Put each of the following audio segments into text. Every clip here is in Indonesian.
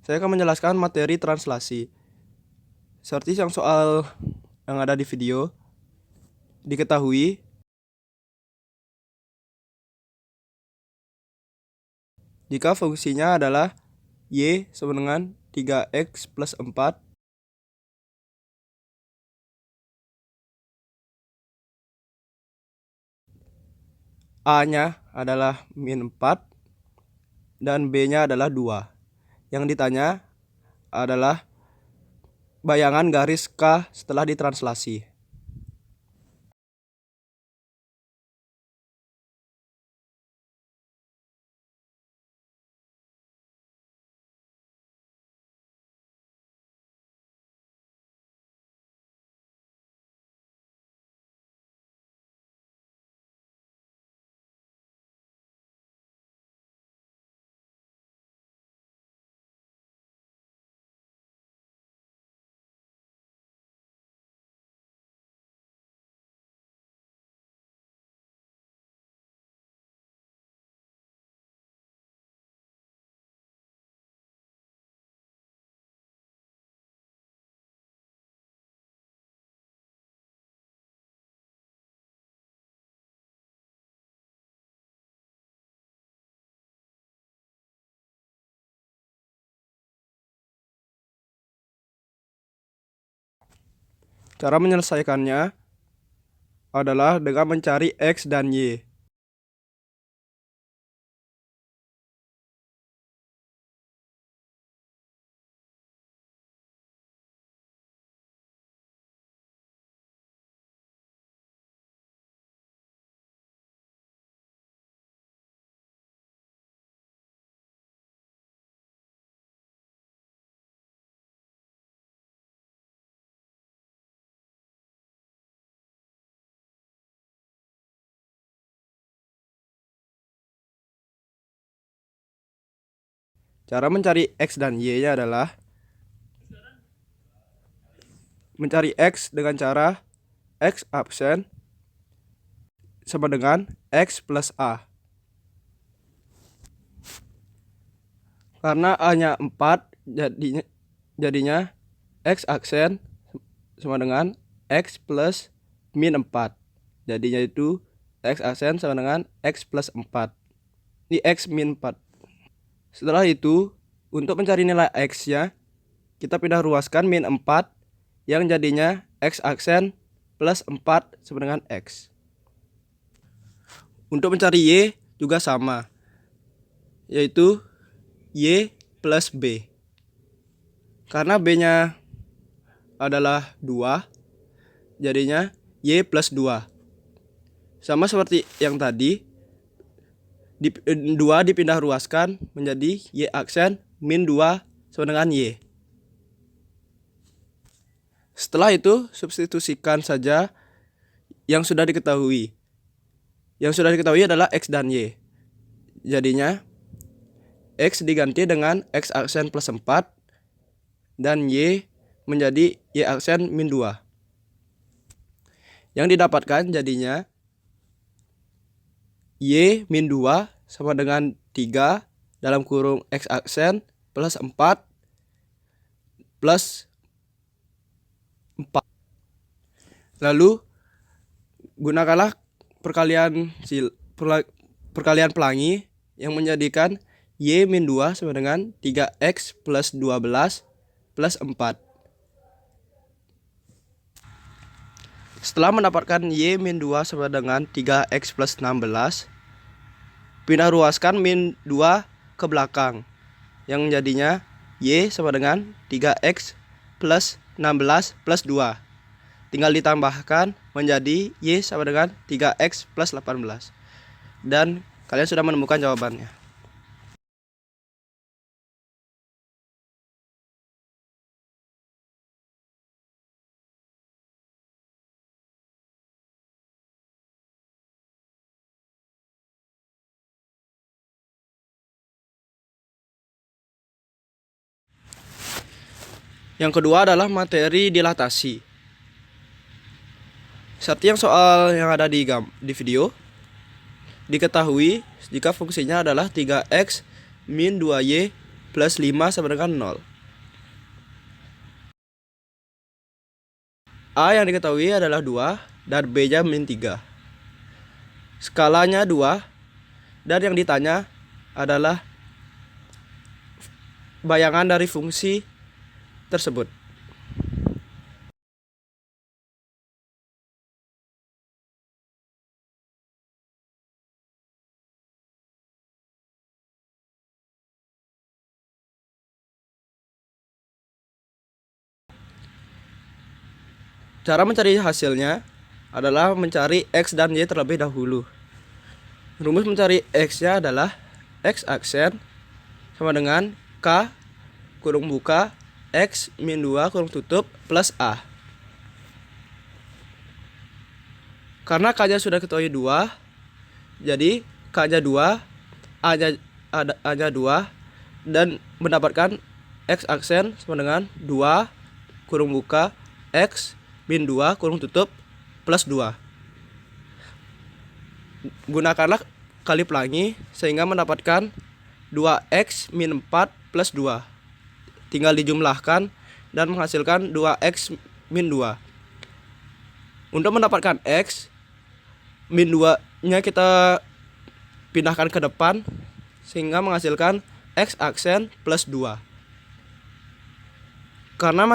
Saya akan menjelaskan materi translasi. Seperti yang soal yang ada di video, diketahui jika fungsinya adalah Y sama dengan 3X plus 4, A-nya adalah min 4, dan B-nya adalah 2. Yang ditanya adalah bayangan garis K setelah ditranslasi. Cara menyelesaikannya adalah dengan mencari X dan Y. Cara mencari X dan Y-nya adalah mencari X dengan cara X absen sama dengan X plus A. Karena A-nya 4, jadinya X aksen sama dengan X plus min 4. Jadinya itu X aksen sama dengan X plus 4. Ini X min 4. Setelah itu, untuk mencari nilai X-nya, kita pindah ruaskan min 4 yang jadinya X aksen plus 4 sama dengan X. Untuk mencari Y juga sama, yaitu Y plus B. Karena B-nya adalah 2, jadinya Y plus 2. Sama seperti yang tadi, 2 dipindah ruaskan menjadi Y aksen min 2 sama dengan Y. Setelah itu, substitusikan saja yang sudah diketahui. Yang sudah diketahui adalah X dan Y. Jadinya, X diganti dengan X aksen plus 4, dan Y menjadi Y aksen min 2. Yang didapatkan jadinya Y min 2 sama dengan 3 dalam kurung X aksen plus 4 plus 4. Lalu gunakanlah perkalian pelangi yang menjadikan Y min 2 sama dengan 3X plus 12 plus 4. Setelah mendapatkan Y min 2 sama dengan 3X plus 16, pindah ruaskan min 2 ke belakang, yang jadinya Y sama dengan 3X plus 16 plus 2. Tinggal ditambahkan menjadi Y sama dengan 3X plus 18. Dan kalian sudah menemukan jawabannya. Yang kedua adalah materi dilatasi. Seperti yang soal yang ada di video, diketahui jika fungsinya adalah 3X min 2Y plus 5 sama dengan 0. A yang diketahui adalah 2 dan B-nya min 3. Skalanya 2 dan yang ditanya adalah bayangan dari fungsi tersebut. Cara mencari hasilnya adalah mencari X dan Y terlebih dahulu. Rumus mencari X-nya adalah X aksen sama dengan K kurung buka X min 2 kurung tutup plus A. Karena K-nya sudah ketahui 2, jadi K-nya 2, A-nya 2, dan mendapatkan X aksen sama dengan 2 kurung buka X min 2 kurung tutup plus 2. Gunakanlah kali pelangi sehingga mendapatkan 2x min 4 plus 2. Tinggal dijumlahkan dan menghasilkan 2x min 2. Untuk mendapatkan x min 2 nya kita pindahkan ke depan sehingga menghasilkan x aksen plus 2. Karena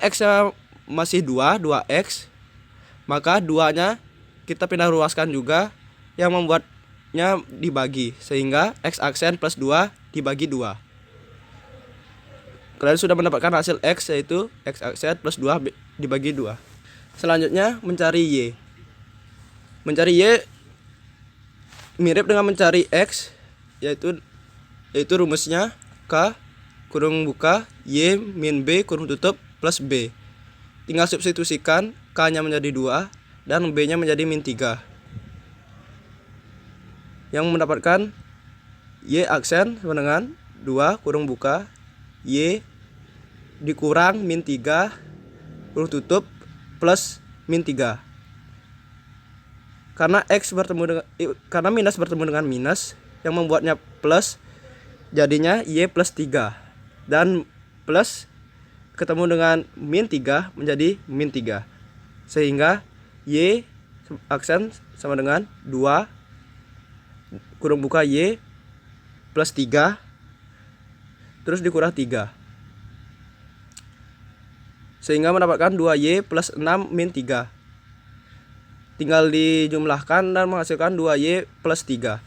x-nya masih 2x, maka 2-nya kita pindah ruaskan juga yang membuatnya dibagi, sehingga x aksen plus 2 dibagi 2. Kalian sudah mendapatkan hasil x, yaitu x aksen plus 2 dibagi 2. Selanjutnya mencari y. Mencari y mirip dengan mencari x, yaitu rumusnya k kurung buka y min b kurung tutup plus b. Tinggal substitusikan, k-nya menjadi 2 dan b-nya menjadi min 3. Yang mendapatkan y aksen sama dengan 2 kurung buka y dikurang min 3 kurung tutup plus min 3. Karena minus bertemu dengan minus yang membuatnya plus, jadinya y plus 3. Dan plus ketemu dengan min 3 menjadi min 3. Sehingga y aksen sama dengan 2 kurung buka y plus 3 terus dikurang 3. Sehingga mendapatkan 2y plus 6 min 3. Tinggal dijumlahkan dan menghasilkan 2y plus 3.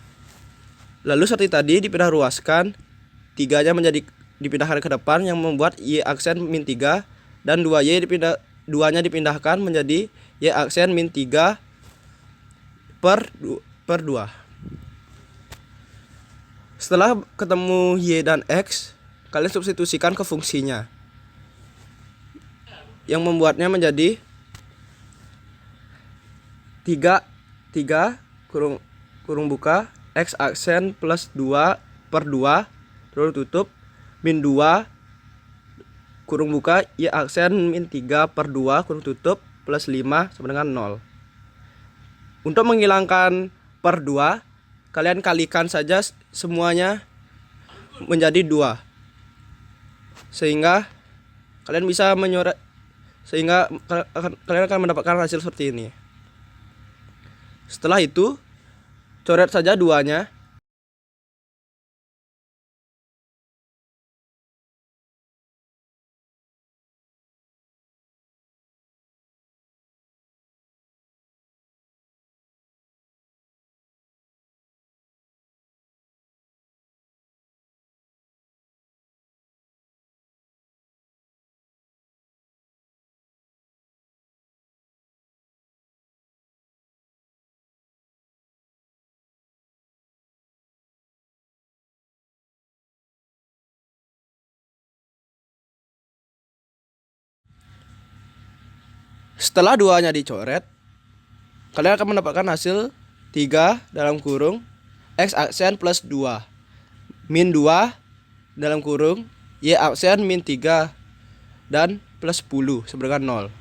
Lalu seperti tadi dipindah ruaskan, 3-nya dipindahkan ke depan yang membuat y aksen min 3 dan 2-nya dipindahkan menjadi y aksen min 3 per 2. Setelah ketemu y dan x, kalian substitusikan ke fungsinya yang membuatnya menjadi 3 kurung buka x aksen plus 2 per 2 terus tutup min 2 kurung buka y aksen min 3 per 2 kurung tutup plus 5 sama dengan 0. Untuk menghilangkan per 2, kalian kalikan saja semuanya menjadi 2. Sehingga kalian akan mendapatkan hasil seperti ini. Setelah itu, coret saja 2-nya. Setelah 2-nya dicoret, kalian akan mendapatkan hasil 3 dalam kurung x aksen plus 2 min 2 dalam kurung y aksen min 3 dan plus 10 sama dengan 0.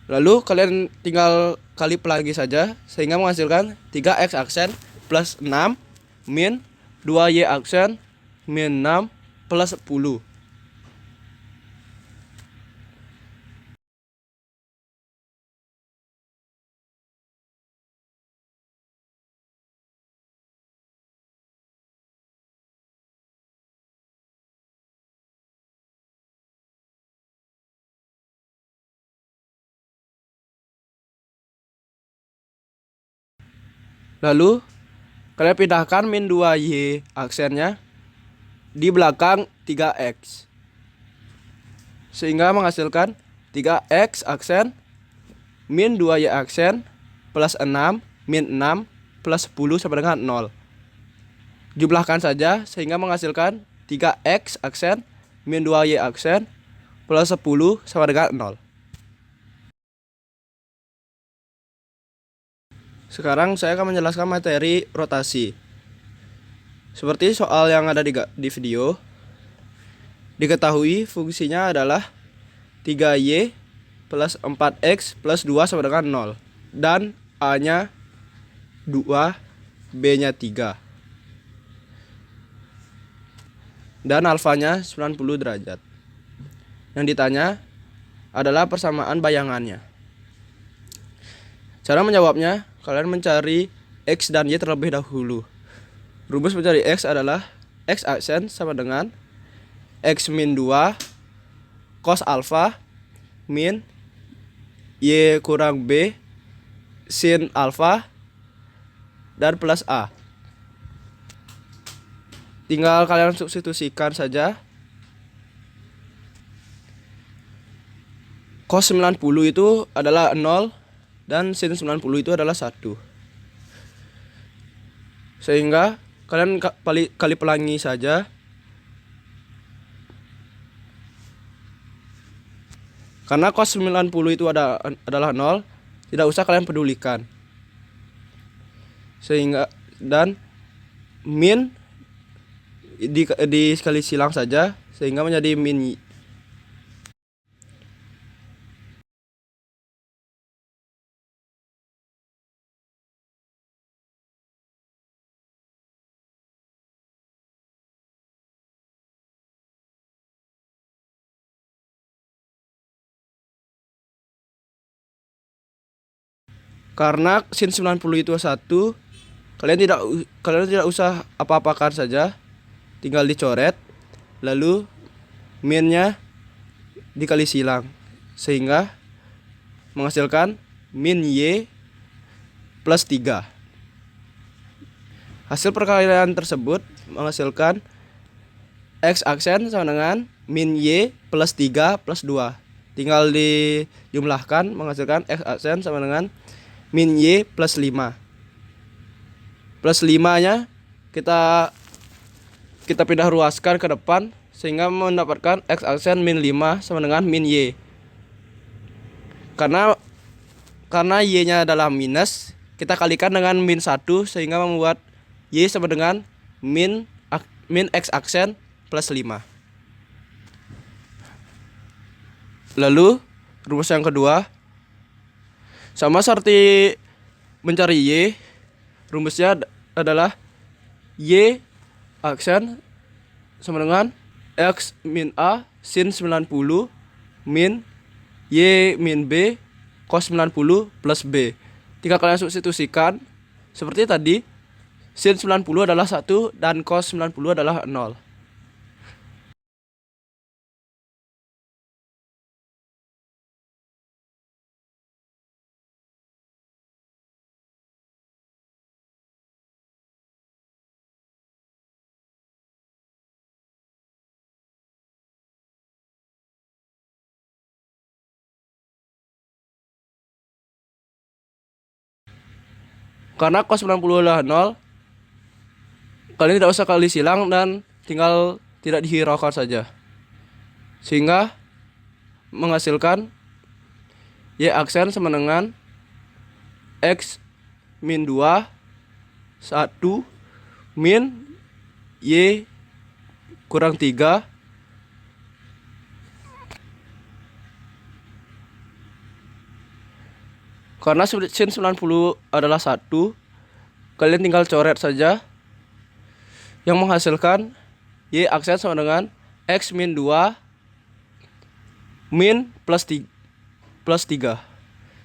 Lalu kalian tinggal kali pelagi saja sehingga menghasilkan 3x aksen plus 6 min 2y aksen min 6 plus 10. Lalu kalian pindahkan min 2y aksennya di belakang 3x sehingga menghasilkan 3x aksen min 2y aksen plus 6 min 6 plus 10 sama dengan 0. Jumlahkan saja sehingga menghasilkan 3x aksen min 2y aksen plus 10 sama dengan 0. Sekarang saya akan menjelaskan materi rotasi. Seperti soal yang ada di video, diketahui fungsinya adalah 3y plus 4x plus 2 sama dengan 0 dan a-nya 2, b-nya 3 dan alfanya 90 derajat. Yang ditanya adalah persamaan bayangannya. Cara menjawabnya, kalian mencari x dan y terlebih dahulu. Rumus mencari x adalah x aksen sama dengan x min 2 cos alfa min y kurang b sin alfa dan plus a. Tinggal kalian substitusikan saja. Cos 90 itu adalah 0 dan sin 90 itu adalah 1. Sehingga kalian kali pelangi saja. Karena cos 90 itu adalah 0, tidak usah kalian pedulikan. Sehingga dan min di sekali silang saja sehingga menjadi min. Karena sin 90 itu 1, kalian tidak usah apa-apakan saja. Tinggal dicoret, lalu minnya dikali silang sehingga menghasilkan min y plus 3. Hasil perkalian tersebut menghasilkan x aksen sama dengan min y plus 3 plus 2. Tinggal dijumlahkan menghasilkan x aksen sama dengan min y plus 5. Plus 5-nya kita pindah ruaskan ke depan sehingga mendapatkan x aksen min 5 sama dengan min y. Karena y-nya adalah minus, kita kalikan dengan min 1 sehingga membuat y sama dengan min x aksen plus 5. Lalu rumus yang kedua sama seperti mencari y, rumusnya adalah y aksen sama dengan x min a sin 90 min y min b cos 90 plus b. Jika kalian substitusikan seperti tadi, sin 90 adalah 1 dan cos 90 adalah 0. Karena cos 90 adalah 0, kalian tidak usah kali silang dan tinggal tidak dihiraukan saja. Sehingga menghasilkan y aksen sama dengan x min 2 1 min y kurang 3 Karena sin 90 adalah 1, kalian tinggal coret saja yang menghasilkan Y aksen sama dengan X min 2 min plus 3,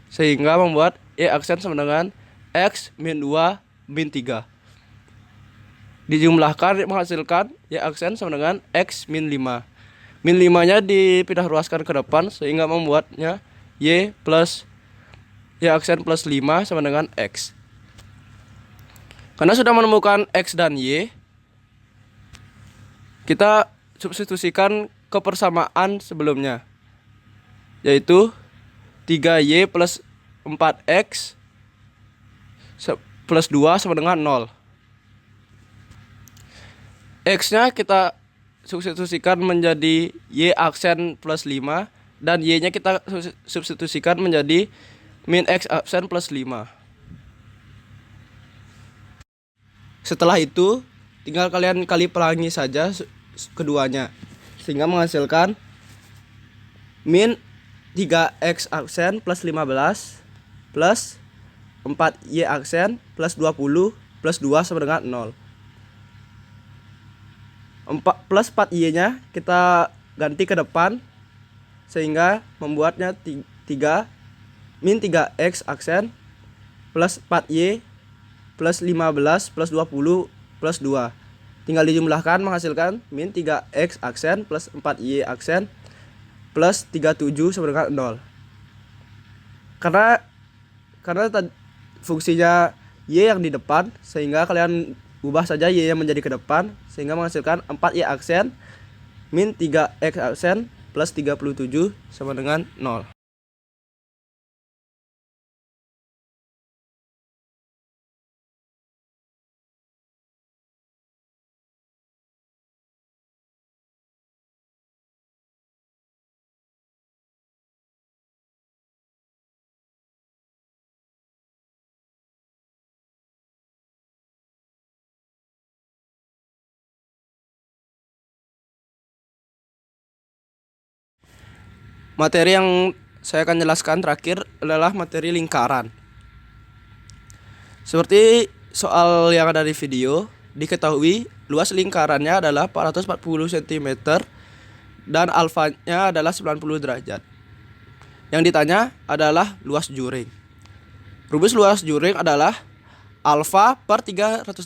sehingga membuat Y aksen sama dengan X min 2 min 3. Dijumlahkan menghasilkan Y aksen sama dengan X min 5. Min 5 nya dipindah ruaskan ke depan sehingga membuatnya Y aksen plus 5 sama dengan X. Karena sudah menemukan X dan Y, kita substitusikan ke persamaan sebelumnya, yaitu 3Y plus 4X plus 2 sama dengan 0. X-nya kita substitusikan menjadi Y aksen plus 5, dan Y-nya kita substitusikan menjadi min X aksen plus 5. Setelah itu tinggal kalian kali pelangi saja keduanya, sehingga menghasilkan min 3X aksen plus 15 plus 4Y aksen plus 20 plus 2 sama dengan 0. Plus 4Y nya kita ganti ke depan sehingga membuatnya 3 min 3X aksen plus 4Y plus 15 plus 20 plus 2. Tinggal dijumlahkan menghasilkan min 3X aksen plus 4Y aksen plus 37 sama dengan 0. Karena fungsinya Y yang di depan, sehingga kalian ubah saja Y yang menjadi ke depan, sehingga menghasilkan 4Y aksen min 3X aksen plus 37 sama dengan 0. Materi yang saya akan jelaskan terakhir adalah materi lingkaran. Seperti soal yang ada di video, diketahui luas lingkarannya adalah 440 cm dan alfanya adalah 90 derajat. Yang ditanya adalah luas juring. Rumus luas juring adalah alfa per 360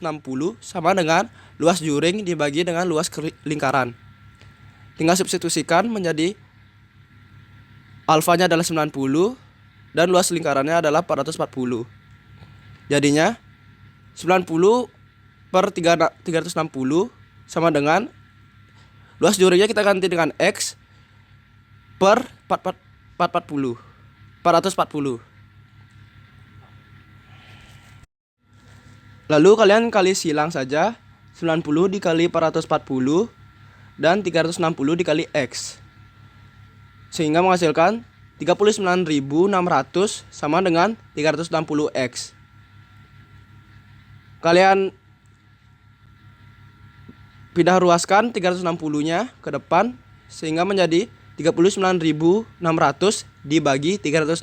sama dengan luas juring dibagi dengan luas lingkaran. Tinggal substitusikan menjadi alfanya adalah 90 dan luas lingkarannya adalah 440. Jadinya 90 per 360 sama dengan luas juringnya kita ganti dengan X per 440. Lalu kalian kali silang saja 90 dikali 440 dan 360 dikali X, sehingga menghasilkan 39.600 sama dengan 360X. Kalian pindah ruaskan 360-nya ke depan sehingga menjadi 39.600 dibagi 360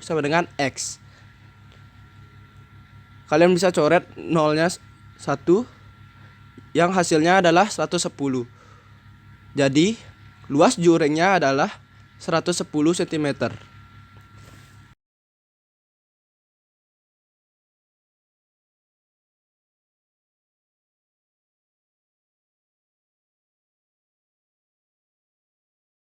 sama dengan X. Kalian bisa coret nolnya 1 yang hasilnya adalah 110. Jadi luas juringnya adalah 110 cm.